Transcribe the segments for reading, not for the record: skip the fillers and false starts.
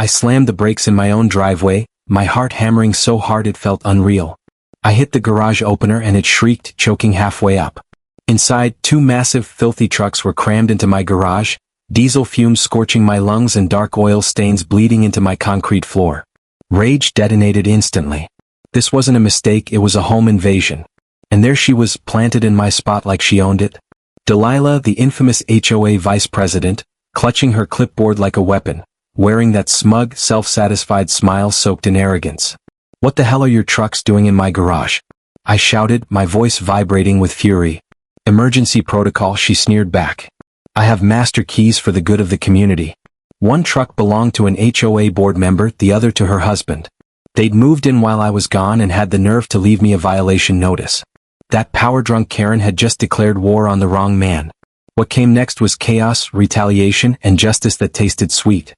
I slammed the brakes in my own driveway, my heart hammering so hard it felt unreal. I hit the garage opener and it shrieked, choking halfway up. Inside, two massive, filthy trucks were crammed into my garage, diesel fumes scorching my lungs and dark oil stains bleeding into my concrete floor. Rage detonated instantly. This wasn't a mistake, it was a home invasion. And there she was, planted in my spot like she owned it. Delilah, the infamous HOA vice president, clutching her clipboard like a weapon, wearing that smug, self-satisfied smile soaked in arrogance. "What the hell are your trucks doing in my garage?" I shouted, my voice vibrating with fury. "Emergency protocol," she sneered back. "I have master keys for the good of the community." One truck belonged to an HOA board member, the other to her husband. They'd moved in while I was gone and had the nerve to leave me a violation notice. That power-drunk Karen had just declared war on the wrong man. What came next was chaos, retaliation, and justice that tasted sweet.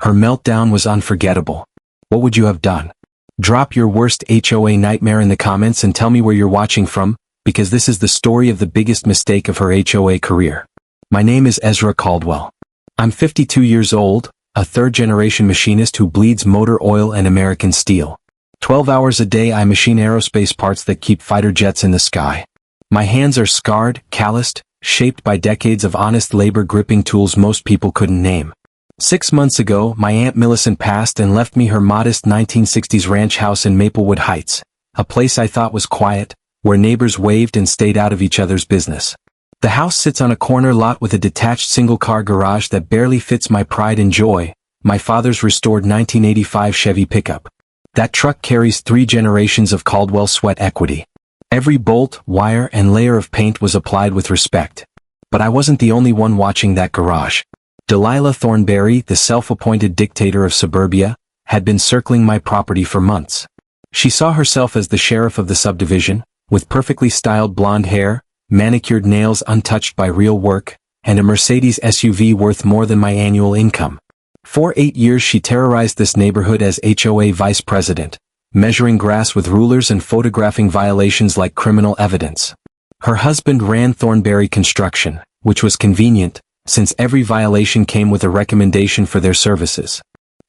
Her meltdown was unforgettable. What would you have done? Drop your worst HOA nightmare in the comments and tell me where you're watching from, because this is the story of the biggest mistake of her HOA career. My name is Ezra Caldwell. I'm 52 years old, a third-generation machinist who bleeds motor oil and American steel. 12 hours a day I machine aerospace parts that keep fighter jets in the sky. My hands are scarred, calloused, shaped by decades of honest labor gripping tools most people couldn't name. 6 months ago, my Aunt Millicent passed and left me her modest 1960s ranch house in Maplewood Heights, a place I thought was quiet, where neighbors waved and stayed out of each other's business. The house sits on a corner lot with a detached single-car garage that barely fits my pride and joy, my father's restored 1985 Chevy pickup. That truck carries 3 generations of Caldwell sweat equity. Every bolt, wire, and layer of paint was applied with respect. But I wasn't the only one watching that garage. Delilah Thornberry, the self-appointed dictator of suburbia, had been circling my property for months. She saw herself as the sheriff of the subdivision, with perfectly styled blonde hair, manicured nails untouched by real work, and a Mercedes SUV worth more than my annual income. For 8 years she terrorized this neighborhood as HOA vice president, measuring grass with rulers and photographing violations like criminal evidence. Her husband ran Thornberry Construction, which was convenient, since every violation came with a recommendation for their services.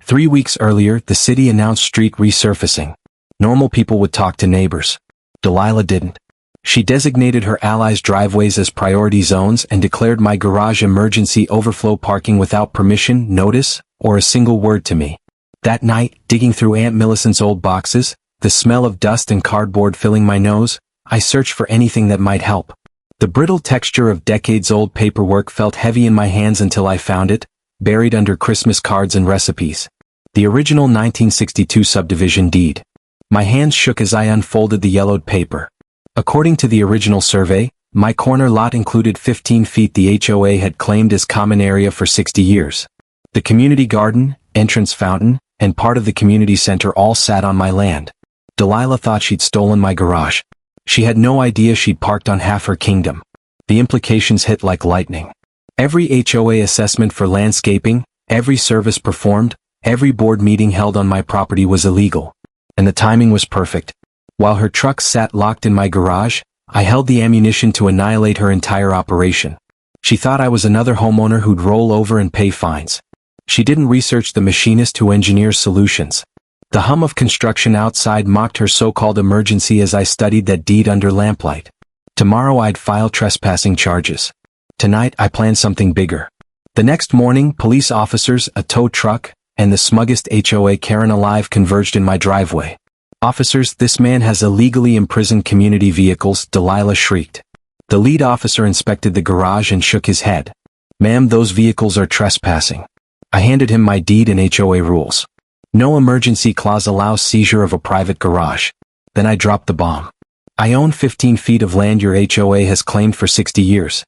3 weeks earlier, the city announced street resurfacing. Normal people would talk to neighbors. Delilah didn't. She designated her allies' driveways as priority zones and declared my garage emergency overflow parking without permission, notice, or a single word to me. That night, digging through Aunt Millicent's old boxes, the smell of dust and cardboard filling my nose, I searched for anything that might help. The brittle texture of decades-old paperwork felt heavy in my hands until I found it, buried under Christmas cards and recipes. The original 1962 subdivision deed. My hands shook as I unfolded the yellowed paper. According to the original survey, my corner lot included 15 feet the HOA had claimed as common area for 60 years. The community garden, entrance fountain, and part of the community center all sat on my land. Delilah thought she'd stolen my garage. She had no idea she'd parked on half her kingdom. The implications hit like lightning. Every HOA assessment for landscaping, every service performed, every board meeting held on my property was illegal. And the timing was perfect. While her trucks sat locked in my garage, I held the ammunition to annihilate her entire operation. She thought I was another homeowner who'd roll over and pay fines. She didn't research the machinist who engineers solutions. The hum of construction outside mocked her so-called emergency as I studied that deed under lamplight. Tomorrow I'd file trespassing charges. Tonight I planned something bigger. The next morning, police officers, a tow truck, and the smuggest HOA Karen alive converged in my driveway. "Officers, this man has illegally imprisoned community vehicles," Delilah shrieked. The lead officer inspected the garage and shook his head. "Ma'am, those vehicles are trespassing." I handed him my deed and HOA rules. No emergency clause allows seizure of a private garage. Then I dropped the bomb. I own 15 feet of land your HOA has claimed for 60 years.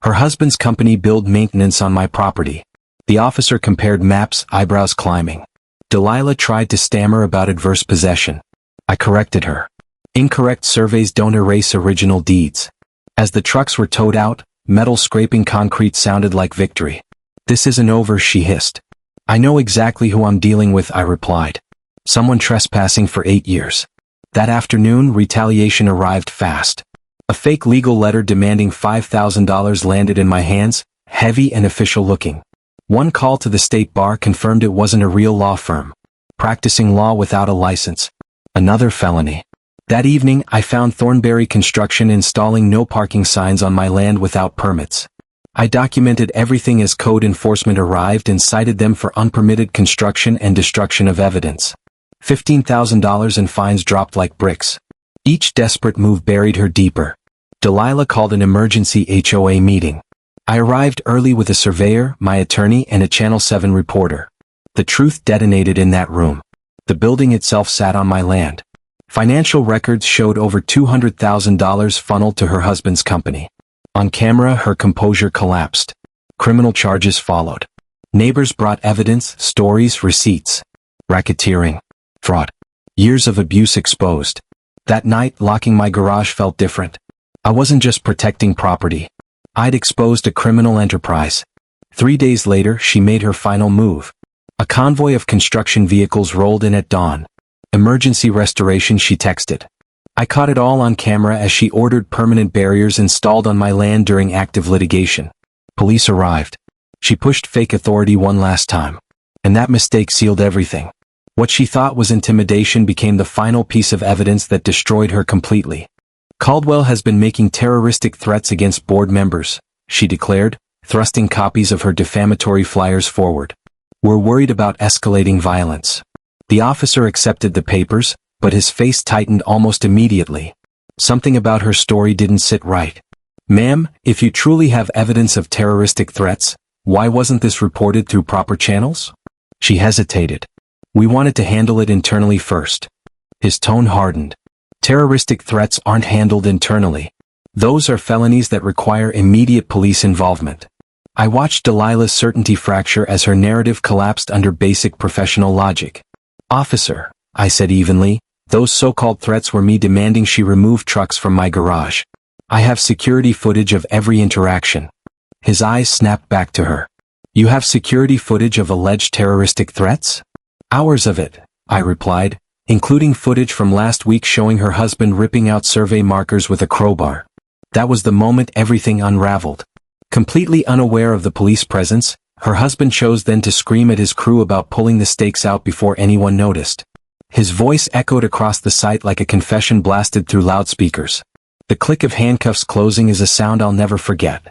Her husband's company billed maintenance on my property. The officer compared maps, eyebrows climbing. Delilah tried to stammer about adverse possession. I corrected her. Incorrect surveys don't erase original deeds. As the trucks were towed out, metal scraping concrete sounded like victory. "This isn't over," she hissed. "I know exactly who I'm dealing with," I replied. "Someone trespassing for 8 years. That afternoon, retaliation arrived fast. A fake legal letter demanding $5,000 landed in my hands, heavy and official looking. One call to the state bar confirmed it wasn't a real law firm. Practicing law without a license. Another felony. That evening, I found Thornberry Construction installing no parking signs on my land without permits. I documented everything as code enforcement arrived and cited them for unpermitted construction and destruction of evidence. $15,000 in fines dropped like bricks. Each desperate move buried her deeper. Delilah called an emergency HOA meeting. I arrived early with a surveyor, my attorney, and a Channel 7 reporter. The truth detonated in that room. The building itself sat on my land. Financial records showed over $200,000 funneled to her husband's company. On camera, her composure collapsed. Criminal charges followed. Neighbors brought evidence, stories, receipts. Racketeering. Fraud. Years of abuse exposed. That night, locking my garage felt different. I wasn't just protecting property. I'd exposed a criminal enterprise. 3 days later, she made her final move. A convoy of construction vehicles rolled in at dawn. Emergency restoration, she texted. I caught it all on camera as she ordered permanent barriers installed on my land during active litigation. Police arrived. She pushed fake authority one last time. And that mistake sealed everything. What she thought was intimidation became the final piece of evidence that destroyed her completely. Caldwell has been making terroristic threats against board members, she declared, thrusting copies of her defamatory flyers forward. We're worried about escalating violence. The officer accepted the papers, but his face tightened almost immediately. Something about her story didn't sit right. Ma'am, if you truly have evidence of terroristic threats, why wasn't this reported through proper channels? She hesitated. We wanted to handle it internally first. His tone hardened. Terroristic threats aren't handled internally. Those are felonies that require immediate police involvement. I watched Delilah's certainty fracture as her narrative collapsed under basic professional logic. Officer, I said evenly, those so-called threats were me demanding she remove trucks from my garage. I have security footage of every interaction. His eyes snapped back to her. You have security footage of alleged terroristic threats? Hours of it, I replied, including footage from last week showing her husband ripping out survey markers with a crowbar. That was the moment everything unraveled. Completely unaware of the police presence, her husband chose then to scream at his crew about pulling the stakes out before anyone noticed. His voice echoed across the site like a confession blasted through loudspeakers. The click of handcuffs closing is a sound I'll never forget.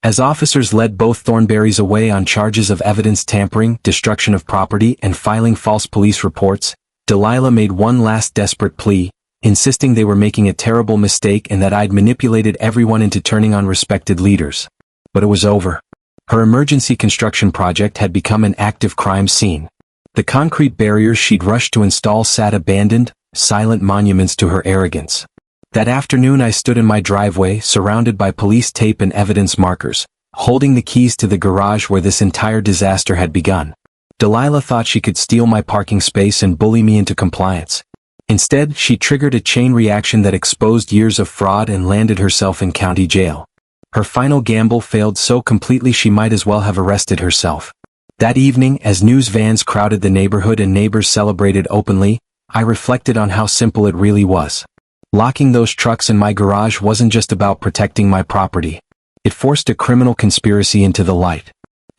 As officers led both Thornberrys away on charges of evidence tampering, destruction of property, and filing false police reports, Delilah made one last desperate plea, insisting they were making a terrible mistake and that I'd manipulated everyone into turning on respected leaders. But it was over. Her emergency construction project had become an active crime scene. The concrete barriers she'd rushed to install sat abandoned, silent monuments to her arrogance. That afternoon I stood in my driveway, surrounded by police tape and evidence markers, holding the keys to the garage where this entire disaster had begun. Delilah thought she could steal my parking space and bully me into compliance. Instead, she triggered a chain reaction that exposed years of fraud and landed herself in county jail. Her final gamble failed so completely she might as well have arrested herself. That evening, as news vans crowded the neighborhood and neighbors celebrated openly, I reflected on how simple it really was. Locking those trucks in my garage wasn't just about protecting my property. It forced a criminal conspiracy into the light.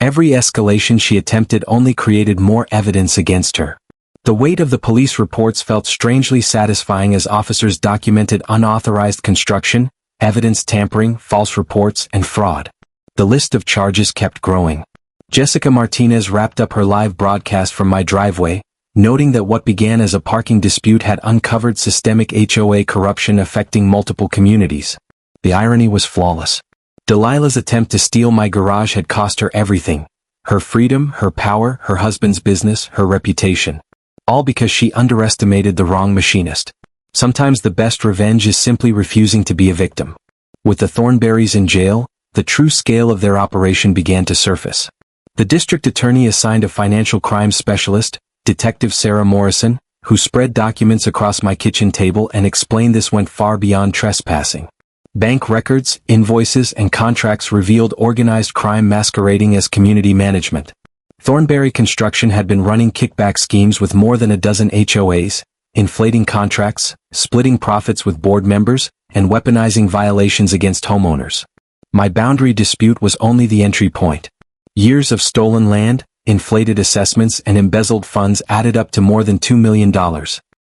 Every escalation she attempted only created more evidence against her. The weight of the police reports felt strangely satisfying as officers documented unauthorized construction, evidence tampering, false reports, and fraud. The list of charges kept growing. Jessica Martinez wrapped up her live broadcast from my driveway, noting that what began as a parking dispute had uncovered systemic HOA corruption affecting multiple communities. The irony was flawless. Delilah's attempt to steal my garage had cost her everything. Her freedom, her power, her husband's business, her reputation. All because she underestimated the wrong machinist. Sometimes the best revenge is simply refusing to be a victim. With the Thornberrys in jail, the true scale of their operation began to surface. The district attorney assigned a financial crimes specialist, Detective Sarah Morrison, who spread documents across my kitchen table and explained this went far beyond trespassing. Bank records, invoices, and contracts revealed organized crime masquerading as community management. Thornberry Construction had been running kickback schemes with more than a dozen HOAs, inflating contracts, splitting profits with board members, and weaponizing violations against homeowners. My boundary dispute was only the entry point. Years of stolen land, inflated assessments, and embezzled funds added up to more than $2 million.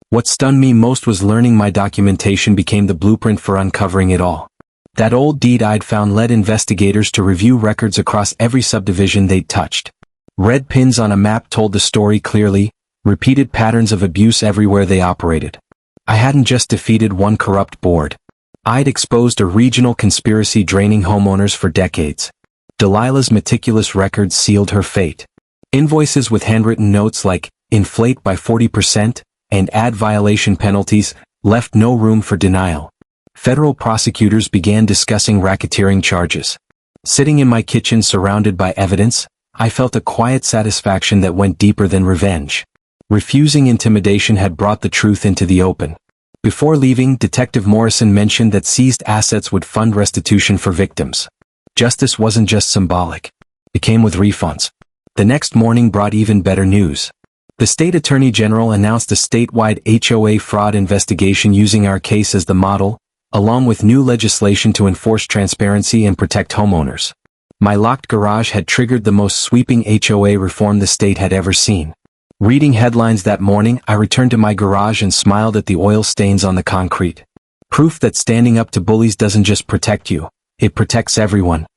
What stunned me most was learning my documentation became the blueprint for uncovering it all. That old deed I'd found led investigators to review records across every subdivision they'd touched. Red pins on a map told the story clearly, repeated patterns of abuse everywhere they operated. I hadn't just defeated one corrupt board. I'd exposed a regional conspiracy draining homeowners for decades. Delilah's meticulous records sealed her fate. Invoices with handwritten notes like, inflate by 40%, and add violation penalties, left no room for denial. Federal prosecutors began discussing racketeering charges. Sitting in my kitchen surrounded by evidence, I felt a quiet satisfaction that went deeper than revenge. Refusing intimidation had brought the truth into the open. Before leaving, Detective Morrison mentioned that seized assets would fund restitution for victims. Justice wasn't just symbolic. It came with refunds. The next morning brought even better news. The state attorney general announced a statewide HOA fraud investigation using our case as the model, along with new legislation to enforce transparency and protect homeowners. My locked garage had triggered the most sweeping HOA reform the state had ever seen. Reading headlines that morning, I returned to my garage and smiled at the oil stains on the concrete. Proof that standing up to bullies doesn't just protect you, it protects everyone.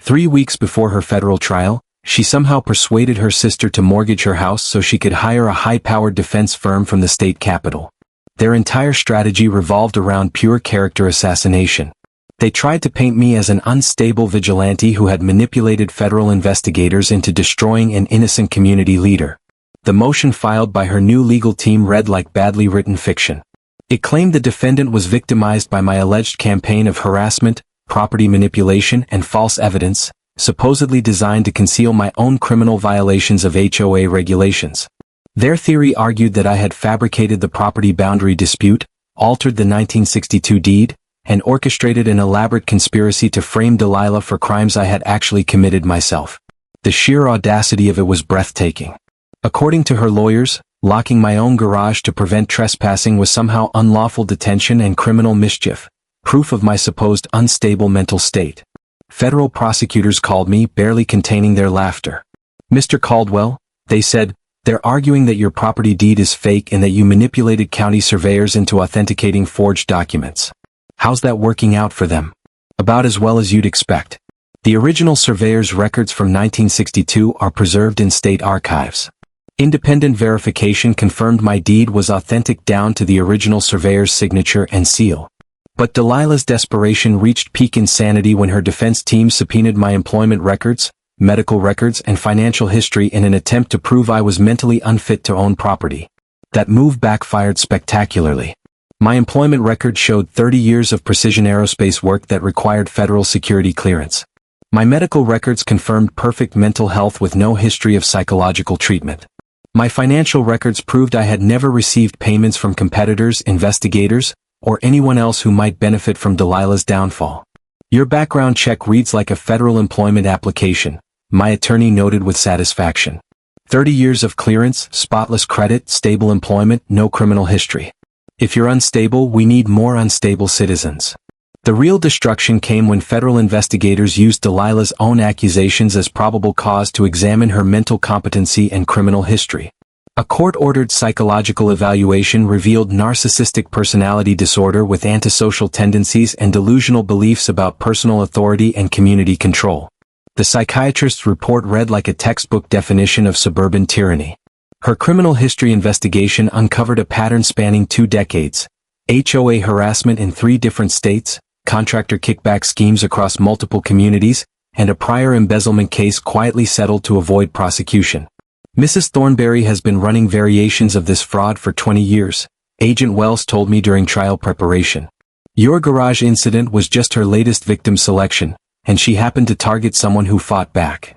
3 weeks before her federal trial, she somehow persuaded her sister to mortgage her house so she could hire a high-powered defense firm from the state capitol. Their entire strategy revolved around pure character assassination. They tried to paint me as an unstable vigilante who had manipulated federal investigators into destroying an innocent community leader. The motion filed by her new legal team read like badly written fiction. It claimed the defendant was victimized by my alleged campaign of harassment, property manipulation, and false evidence, supposedly designed to conceal my own criminal violations of HOA regulations. Their theory argued that I had fabricated the property boundary dispute, altered the 1962 deed, and orchestrated an elaborate conspiracy to frame Delilah for crimes I had actually committed myself. The sheer audacity of it was breathtaking. According to her lawyers, locking my own garage to prevent trespassing was somehow unlawful detention and criminal mischief, proof of my supposed unstable mental state. Federal prosecutors called me, barely containing their laughter. "Mr. Caldwell," they said, "they're arguing that your property deed is fake and that you manipulated county surveyors into authenticating forged documents. How's that working out for them?" "About as well as you'd expect. The original surveyor's records from 1962 are preserved in state archives. Independent verification confirmed my deed was authentic down to the original surveyor's signature and seal." But Delilah's desperation reached peak insanity when her defense team subpoenaed my employment records, medical records, and financial history in an attempt to prove I was mentally unfit to own property. That move backfired spectacularly. My employment record showed 30 years of precision aerospace work that required federal security clearance. My medical records confirmed perfect mental health with no history of psychological treatment. My financial records proved I had never received payments from competitors, investigators, or anyone else who might benefit from Delilah's downfall. "Your background check reads like a federal employment application," my attorney noted with satisfaction. 30 years of clearance, spotless credit, stable employment, no criminal history. If you're unstable, we need more unstable citizens. The real destruction came when federal investigators used Delilah's own accusations as probable cause to examine her mental competency and criminal history. A court-ordered psychological evaluation revealed narcissistic personality disorder with antisocial tendencies and delusional beliefs about personal authority and community control. The psychiatrist's report read like a textbook definition of suburban tyranny. Her criminal history investigation uncovered a pattern spanning 2 decades, HOA harassment in 3 different states, contractor kickback schemes across multiple communities, and a prior embezzlement case quietly settled to avoid prosecution. "Mrs. Thornberry has been running variations of this fraud for 20 years, Agent Wells told me during trial preparation. Your garage incident was just her latest victim selection, and she happened to target someone who fought back."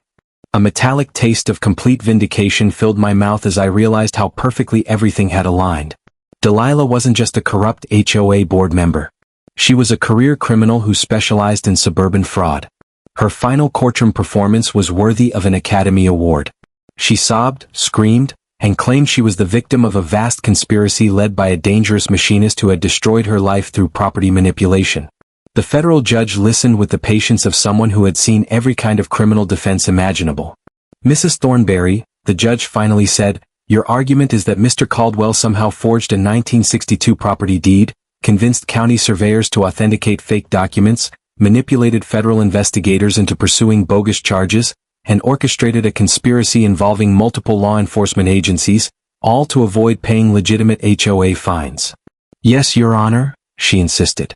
A metallic taste of complete vindication filled my mouth as I realized how perfectly everything had aligned. Delilah wasn't just a corrupt HOA board member. She was a career criminal who specialized in suburban fraud. Her final courtroom performance was worthy of an Academy Award. She sobbed, screamed, and claimed she was the victim of a vast conspiracy led by a dangerous machinist who had destroyed her life through property manipulation. The federal judge listened with the patience of someone who had seen every kind of criminal defense imaginable. "Mrs. Thornberry," the judge finally said, "your argument is that Mr. Caldwell somehow forged a 1962 property deed, convinced county surveyors to authenticate fake documents, manipulated federal investigators into pursuing bogus charges, and orchestrated a conspiracy involving multiple law enforcement agencies, all to avoid paying legitimate HOA fines." "Yes, Your Honor," she insisted.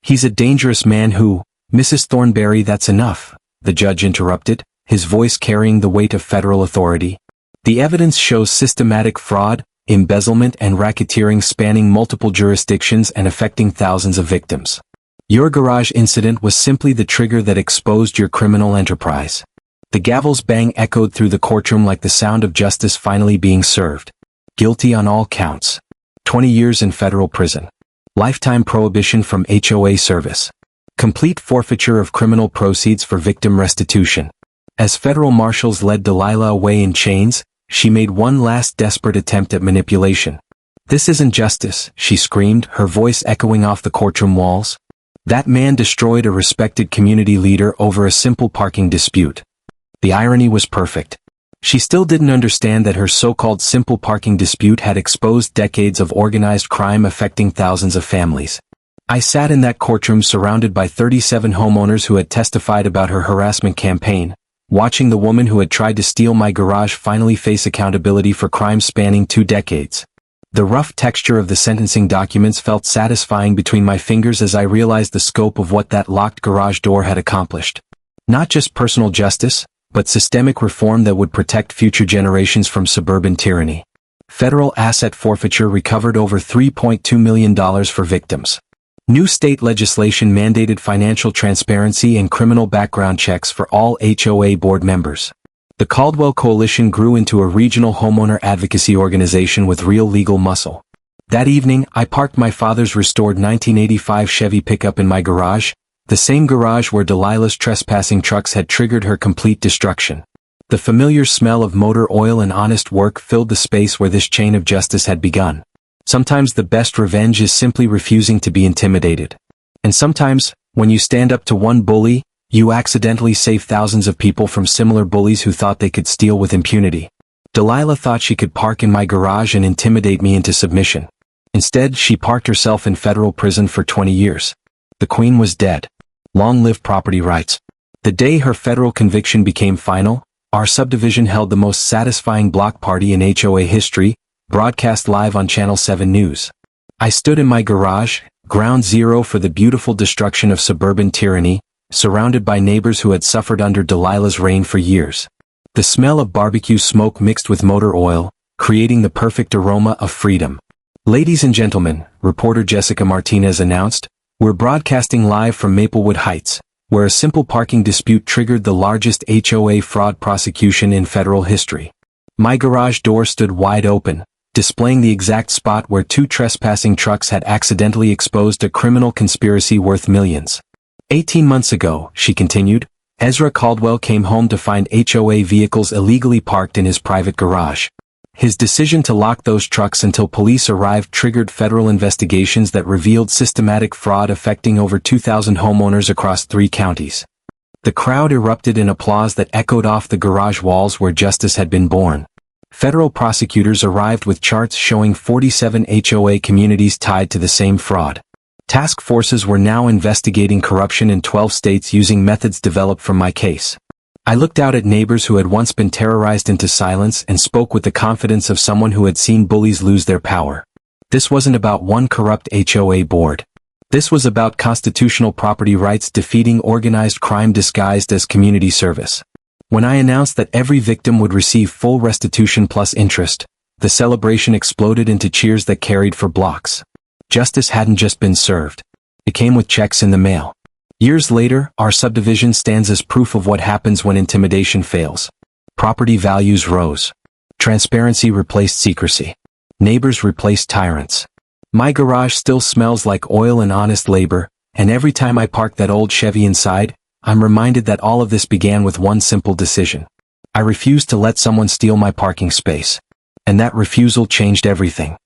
"He's a dangerous man who—" "Mrs. Thornberry, that's enough," the judge interrupted, his voice carrying the weight of federal authority. "The evidence shows systematic fraud, embezzlement and racketeering spanning multiple jurisdictions and affecting thousands of victims. Your garage incident was simply the trigger that exposed your criminal enterprise." The gavel's bang echoed through the courtroom like the sound of justice finally being served. "Guilty on all counts. 20 years in federal prison. Lifetime prohibition from HOA service. Complete forfeiture of criminal proceeds for victim restitution." As federal marshals led Delilah away in chains, she made one last desperate attempt at manipulation. "This isn't justice," she screamed, her voice echoing off the courtroom walls. "That man destroyed a respected community leader over a simple parking dispute." The irony was perfect. She still didn't understand that her so-called simple parking dispute had exposed decades of organized crime affecting thousands of families. I sat in that courtroom surrounded by 37 homeowners who had testified about her harassment campaign, watching the woman who had tried to steal my garage finally face accountability for crimes spanning 2 decades. The rough texture of the sentencing documents felt satisfying between my fingers as I realized the scope of what that locked garage door had accomplished. Not just personal justice, but systemic reform that would protect future generations from suburban tyranny. Federal asset forfeiture recovered over $3.2 million for victims. New state legislation mandated financial transparency and criminal background checks for all HOA board members. The Caldwell Coalition grew into a regional homeowner advocacy organization with real legal muscle. That evening, I parked my father's restored 1985 Chevy pickup in my garage, the same garage where Delilah's trespassing trucks had triggered her complete destruction. The familiar smell of motor oil and honest work filled the space where this chain of justice had begun. Sometimes the best revenge is simply refusing to be intimidated. And sometimes, when you stand up to one bully, you accidentally save thousands of people from similar bullies who thought they could steal with impunity. Delilah thought she could park in my garage and intimidate me into submission. Instead, she parked herself in federal prison for 20 years. The Queen was dead. Long live property rights. The day her federal conviction became final, our subdivision held the most satisfying block party in HOA history, broadcast live on Channel 7 News. I stood in my garage, ground zero for the beautiful destruction of suburban tyranny, surrounded by neighbors who had suffered under Delilah's reign for years. The smell of barbecue smoke mixed with motor oil, creating the perfect aroma of freedom. "Ladies and gentlemen," reporter Jessica Martinez announced, "we're broadcasting live from Maplewood Heights, where a simple parking dispute triggered the largest HOA fraud prosecution in federal history." My garage door stood wide open, displaying the exact spot where 2 trespassing trucks had accidentally exposed a criminal conspiracy worth millions. 18 months ago, she continued, Ezra Caldwell came home to find HOA vehicles illegally parked in his private garage. His decision to lock those trucks until police arrived triggered federal investigations that revealed systematic fraud affecting over 2,000 homeowners across 3 counties. The crowd erupted in applause that echoed off the garage walls where justice had been born. Federal prosecutors arrived with charts showing 47 HOA communities tied to the same fraud. Task forces were now investigating corruption in 12 states using methods developed from my case. I looked out at neighbors who had once been terrorized into silence and spoke with the confidence of someone who had seen bullies lose their power. This wasn't about one corrupt HOA board. This was about constitutional property rights defeating organized crime disguised as community service. When I announced that every victim would receive full restitution plus interest, the celebration exploded into cheers that carried for blocks. Justice hadn't just been served. It came with checks in the mail. Years later, our subdivision stands as proof of what happens when intimidation fails. Property values rose. Transparency replaced secrecy. Neighbors replaced tyrants. My garage still smells like oil and honest labor, and every time I park that old Chevy inside, I'm reminded that all of this began with one simple decision. I refused to let someone steal my parking space. And that refusal changed everything.